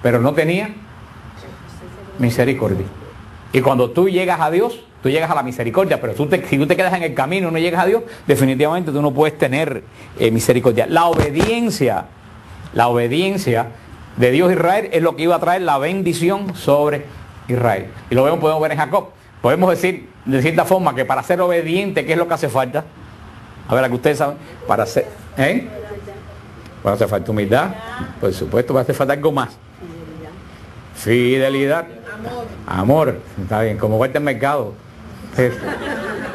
pero no tenía misericordia. Y cuando tú llegas a Dios, tú llegas a la misericordia, pero si tú te quedas en el camino y no llegas a Dios, definitivamente tú no puedes tener misericordia. La obediencia de Dios a Israel es lo que iba a traer la bendición sobre Israel. Y podemos ver en Jacob. Podemos decir de cierta forma que para ser obediente, ¿qué es lo que hace falta? A ver, a que ustedes saben, para ser, para hacer falta humildad, por supuesto, va a hacer falta algo más. Fidelidad. Amor. Está bien, como vuelta en mercado.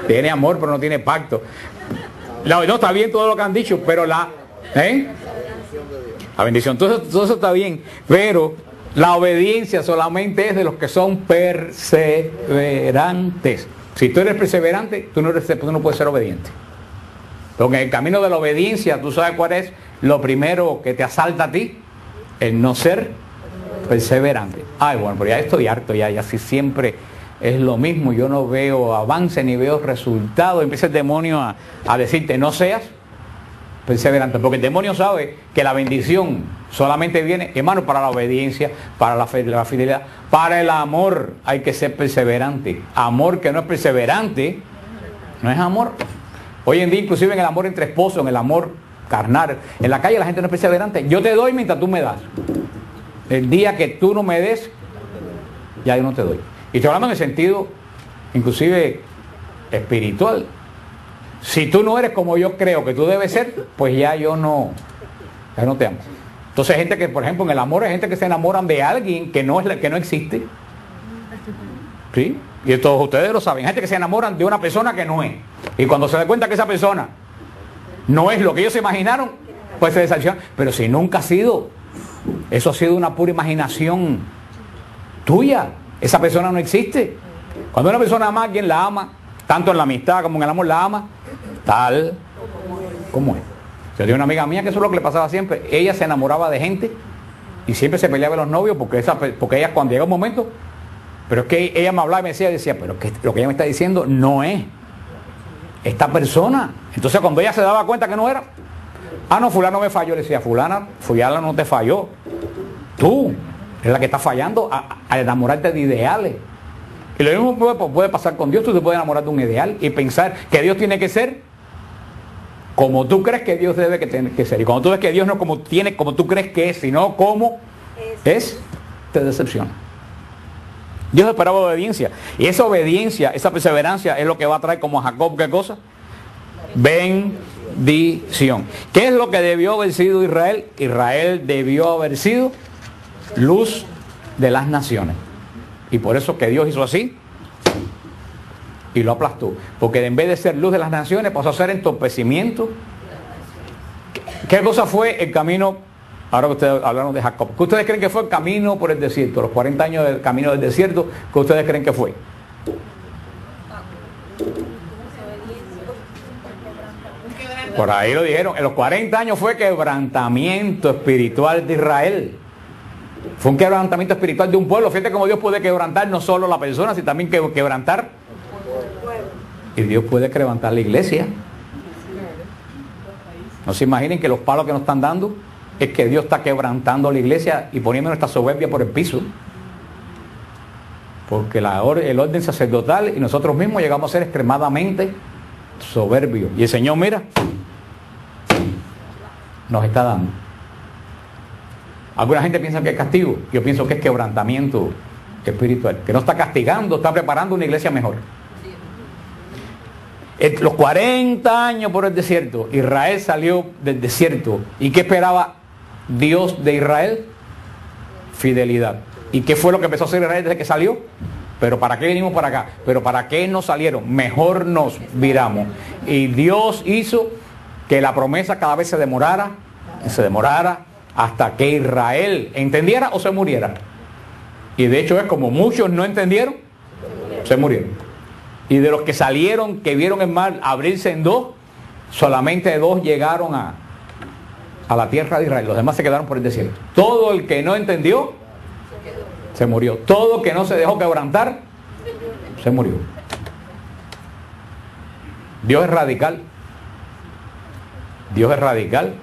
Tiene amor, pero no tiene pacto. No, está bien todo lo que han dicho, pero la bendición, todo eso está bien, pero la obediencia solamente es de los que son perseverantes. Si tú eres perseverante, tú no puedes ser obediente. Porque en el camino de la obediencia, ¿tú sabes cuál es lo primero que te asalta a ti? El no ser perseverante. Ay, bueno, pero ya estoy harto, ya así siempre es lo mismo, yo no veo avance ni veo resultados. Empieza el demonio a decirte, no seas perseverante, porque el demonio sabe que la bendición solamente viene, hermano, para la obediencia, para la fidelidad, para el amor hay que ser perseverante. Amor que no es perseverante, no es amor. Hoy en día, inclusive en el amor entre esposos, en el amor carnal, en la calle la gente no es perseverante. Yo te doy mientras tú me das. El día que tú no me des, ya yo no te doy. Y estoy hablando en el sentido, inclusive, espiritual. Si tú no eres como yo creo que tú debes ser, pues ya no te amo. Entonces hay gente que, por ejemplo, en el amor hay gente que se enamoran de alguien que no existe. ¿Sí? Y todos ustedes lo saben. Hay gente que se enamoran de una persona que no es. Y cuando se da cuenta que esa persona no es lo que ellos se imaginaron, pues se decepcionan. Pero si nunca ha sido, eso ha sido una pura imaginación tuya. Esa persona no existe. Cuando una persona ama a alguien, la ama, tanto en la amistad como en el amor, la ama tal como es. Yo tenía una amiga mía que eso es lo que le pasaba siempre. Ella se enamoraba de gente y siempre se peleaba de los novios porque ella cuando llega un momento, pero es que ella me hablaba y me decía, pero que lo que ella me está diciendo no es esta persona. Entonces cuando ella se daba cuenta que no era, no, fulano me falló, le decía, fulana no te falló. Tú es la que está fallando al enamorarte de ideales. Y lo mismo puede pasar con Dios. Tú te puedes enamorar de un ideal y pensar que Dios tiene que ser como tú crees que Dios debe que ser. Y cuando tú ves que Dios no como tú crees que es, sino como es, te decepciona. Dios esperaba obediencia. Y esa obediencia, esa perseverancia es lo que va a traer como a Jacob, ¿qué cosa? Bendición. ¿Qué es lo que debió haber sido Israel? Israel debió haber sido luz de las naciones. Y por eso que Dios hizo así y lo aplastó. Porque en vez de ser luz de las naciones pasó a ser entorpecimiento. ¿Qué cosa fue el camino? Ahora que ustedes hablaron de Jacob, ¿qué ustedes creen que fue el camino por el desierto? Los 40 años del camino del desierto, ¿qué ustedes creen que fue? Por ahí lo dijeron, en los 40 años fue quebrantamiento espiritual de Israel. Fue un quebrantamiento espiritual de un pueblo. Fíjate cómo Dios puede quebrantar no solo la persona, sino también quebrantar. Y Dios puede quebrantar la iglesia. No se imaginen que los palos que nos están dando es que Dios está quebrantando la iglesia y poniendo nuestra soberbia por el piso. Porque el orden sacerdotal y nosotros mismos llegamos a ser extremadamente soberbios. Y el Señor, mira, nos está dando. Alguna gente piensa que es castigo. Yo pienso que es quebrantamiento espiritual. Que no está castigando, está preparando una iglesia mejor. Los 40 años por el desierto, Israel salió del desierto. ¿Y qué esperaba Dios de Israel? Fidelidad. ¿Y qué fue lo que empezó a hacer Israel desde que salió? ¿Pero para qué venimos para acá? ¿Pero para qué nos salieron? Mejor nos viramos. Y Dios hizo que la promesa cada vez se demorara, hasta que Israel entendiera o se muriera. Y de hecho es como muchos no entendieron, se murieron. Y de los que salieron, que vieron el mar abrirse en dos, solamente dos llegaron a la tierra de Israel. Los demás se quedaron por el desierto. Todo el que no entendió, se murió. Todo el que no se dejó quebrantar, se murió. Dios es radical. Dios es radical.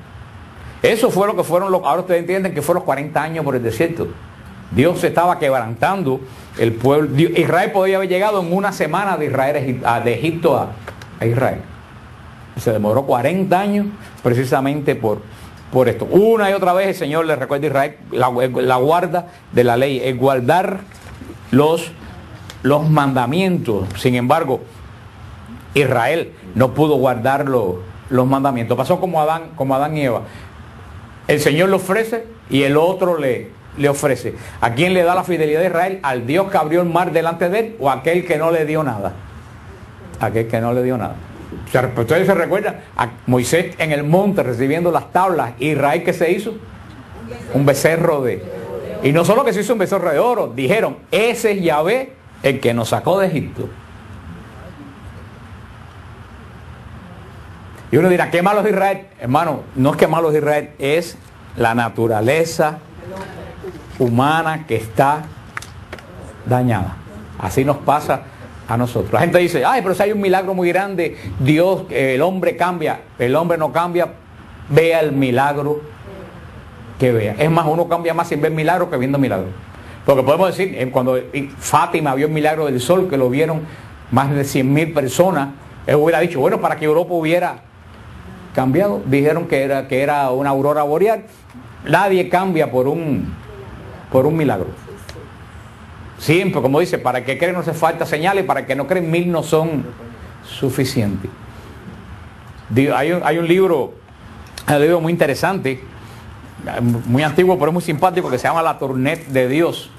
Eso fue lo que fueron ahora ustedes entienden que fueron los 40 años por el desierto. Dios se estaba quebrantando el pueblo. Israel podía haber llegado en una semana de Egipto a Israel. Se demoró 40 años precisamente por esto. Una y otra vez el Señor le recuerda a Israel la guarda de la ley, es guardar los mandamientos. Sin embargo, Israel no pudo guardar los mandamientos. Pasó como Adán y Eva. El Señor le ofrece y el otro le ofrece. ¿A quién le da la fidelidad de Israel? ¿Al Dios que abrió el mar delante de él o a aquel que no le dio nada? Aquel que no le dio nada. Ustedes se recuerdan a Moisés en el monte recibiendo las tablas. Israel, ¿qué se hizo? Un becerro y no solo que se hizo un becerro de oro, dijeron, ese es Yahvé el que nos sacó de Egipto. Y uno dirá, ¿qué malo es Israel? Hermano, no es que malo es Israel, es la naturaleza humana que está dañada. Así nos pasa a nosotros. La gente dice, ay, pero si hay un milagro muy grande, Dios, el hombre cambia. El hombre no cambia, vea el milagro que vea. Es más, uno cambia más sin ver milagro que viendo milagro. Porque podemos decir, cuando Fátima vio el milagro del sol, que lo vieron más de 100.000 personas, él hubiera dicho, bueno, para que Europa hubiera cambiado, dijeron que era una aurora boreal. Nadie cambia por un milagro. Siempre, como dice, para el que cree no hace falta señales, para el que no cree 1000 no son suficientes. Hay un libro muy interesante, muy antiguo, pero es muy simpático, que se llama La Tournette de Dios.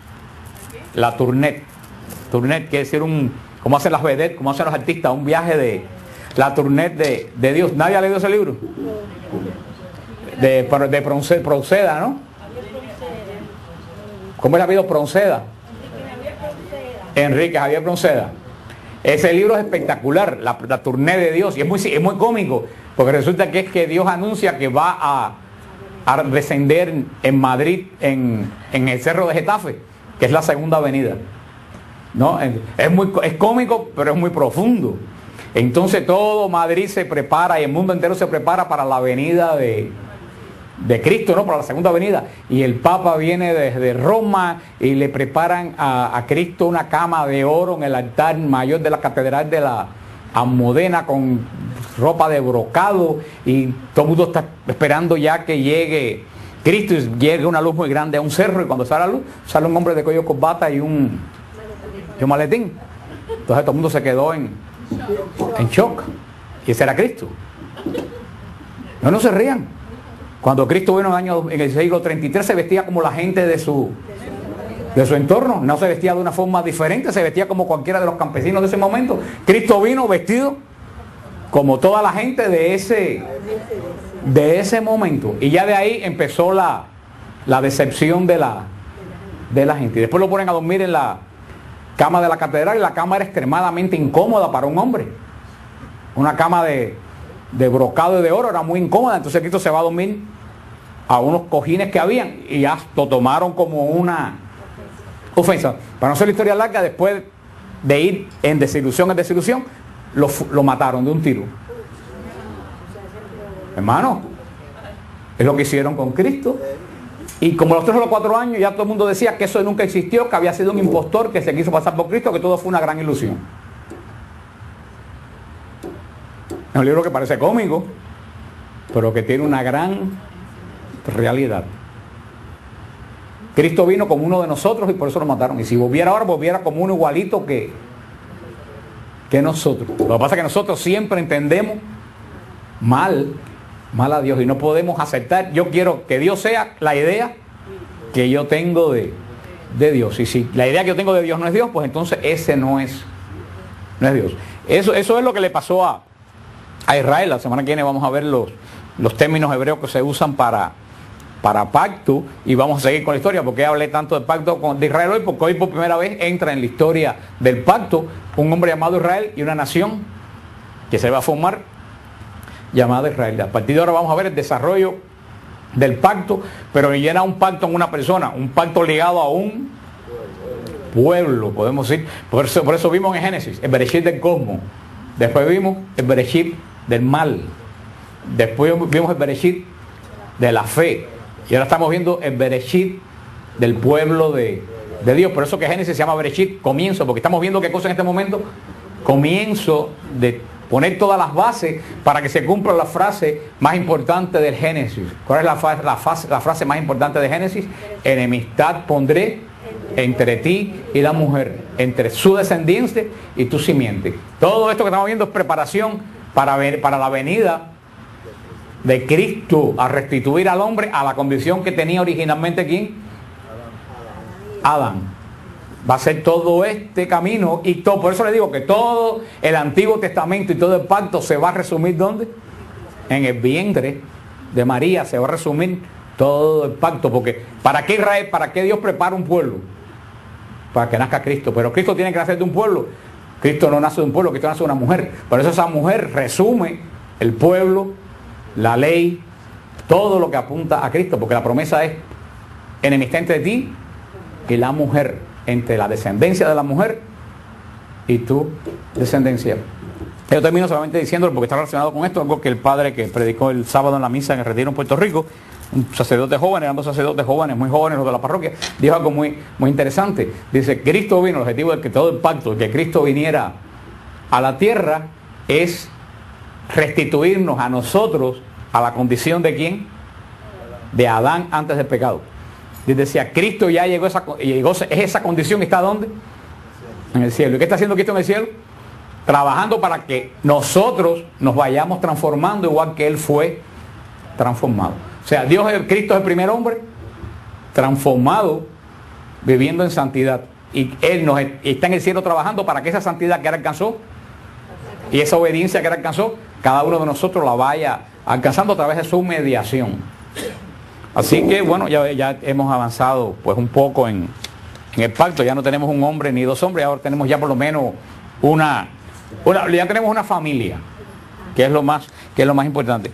La Tournette. Tournette quiere decir como hacen las vedettes, como hacen los artistas, un viaje de la Tournette de Dios. ¿Nadie ha leído ese libro? De Proceda, ¿no? ¿Cómo es el apellido? Proceda. Enrique Javier Proceda. Ese libro es espectacular, la Tournée de Dios, y es muy cómico, porque resulta que es que Dios anuncia que va a descender en Madrid, en el cerro de Getafe, que es la segunda avenida. ¿No? Es cómico, pero es muy profundo. Entonces todo Madrid se prepara y el mundo entero se prepara para la venida de Cristo, ¿no? Para la segunda venida. Y el Papa viene desde Roma y le preparan a Cristo una cama de oro en el altar mayor de la catedral a Modena con ropa de brocado y todo el mundo está esperando ya que llegue Cristo y llegue una luz muy grande a un cerro, y cuando sale la luz, sale un hombre de cuello corbata y un maletín. Entonces todo el mundo se quedó en shock. Y ese era Cristo. No se rían. Cuando Cristo vino en el siglo 33 se vestía como la gente de su entorno. No se vestía de una forma diferente, se vestía como cualquiera de los campesinos de ese momento. Cristo vino vestido como toda la gente de ese momento. Y ya de ahí empezó la decepción de la gente. Y después lo ponen a dormir en la cama de la catedral, y la cama era extremadamente incómoda para un hombre. Una cama de brocado y de oro era muy incómoda. Entonces Cristo se va a dormir a unos cojines que habían, y ya lo tomaron como una ofensa. Para no hacer la historia larga, después de ir en desilusión, lo mataron de un tiro. Hermano, es lo que hicieron con Cristo. Y como los 3 o los 4 años ya todo el mundo decía que eso nunca existió, que había sido un impostor que se quiso pasar por Cristo, que todo fue una gran ilusión. Es un libro que parece cómico, pero que tiene una gran realidad. Cristo vino como uno de nosotros y por eso lo mataron. Y si volviera ahora, volviera como uno igualito que nosotros. Lo que pasa es que nosotros siempre entendemos mal a Dios y no podemos aceptar. Yo quiero que Dios sea la idea que yo tengo de Dios. Y si la idea que yo tengo de Dios no es Dios, pues entonces ese no es Dios. Eso es lo que le pasó a Israel. La semana que viene vamos a ver los términos hebreos que se usan para pacto, y vamos a seguir con la historia. Porque hablé tanto del pacto de Israel hoy, porque hoy por primera vez entra en la historia del pacto un hombre llamado Israel y una nación que se va a formar llamada Israel. A partir de ahora vamos a ver el desarrollo del pacto, pero llena un pacto en una persona, un pacto ligado a un pueblo, podemos decir. Por eso vimos en Génesis el Bereshit del cosmos, después vimos el Bereshit del mal, después vimos el Bereshit de la fe, y ahora estamos viendo el Bereshit del pueblo de Dios. Por eso que Génesis se llama Bereshit, comienzo, porque estamos viendo qué cosa en este momento, comienzo de poner todas las bases para que se cumpla la frase más importante del Génesis. ¿Cuál es la frase más importante de Génesis? Enemistad pondré entre ti y la mujer, entre su descendencia y tu simiente. Todo esto que estamos viendo es preparación para la venida de Cristo a restituir al hombre a la condición que tenía originalmente ¿quién? Adán. Va a ser todo este camino y todo. Por eso le digo que todo el Antiguo Testamento y todo el pacto se va a resumir ¿dónde? En el vientre de María se va a resumir todo el pacto. Porque ¿para qué Israel? ¿Para qué Dios prepara un pueblo? Para que nazca Cristo. Pero Cristo tiene que nacer de un pueblo. Cristo no nace de un pueblo, Cristo nace de una mujer. Por eso esa mujer resume el pueblo, la ley, todo lo que apunta a Cristo. Porque la promesa es enemistad entre ti y la mujer, entre la descendencia de la mujer y tu descendencia. Yo termino solamente diciéndolo porque está relacionado con esto, algo que el padre que predicó el sábado en la misa en el retiro en Puerto Rico, un sacerdote joven, eran 2 sacerdotes jóvenes, muy jóvenes los de la parroquia, dijo algo muy interesante. Dice, Cristo vino, el objetivo de que todo el pacto, de que Cristo viniera a la tierra, es restituirnos a nosotros a la condición de ¿quién? De Adán antes del pecado. Y decía, Cristo ya llegó es esa condición, ¿está dónde? En el cielo. ¿Y qué está haciendo Cristo en el cielo? Trabajando para que nosotros nos vayamos transformando igual que Él fue transformado. O sea, Cristo es el primer hombre transformado, viviendo en santidad. Y Él está en el cielo trabajando para que esa santidad que Él alcanzó y esa obediencia que Él alcanzó, cada uno de nosotros la vaya alcanzando a través de su mediación. Así que bueno, ya hemos avanzado pues un poco en el pacto. Ya no tenemos un hombre ni 2 hombres, ahora tenemos ya por lo menos ya tenemos una familia, que es lo más importante.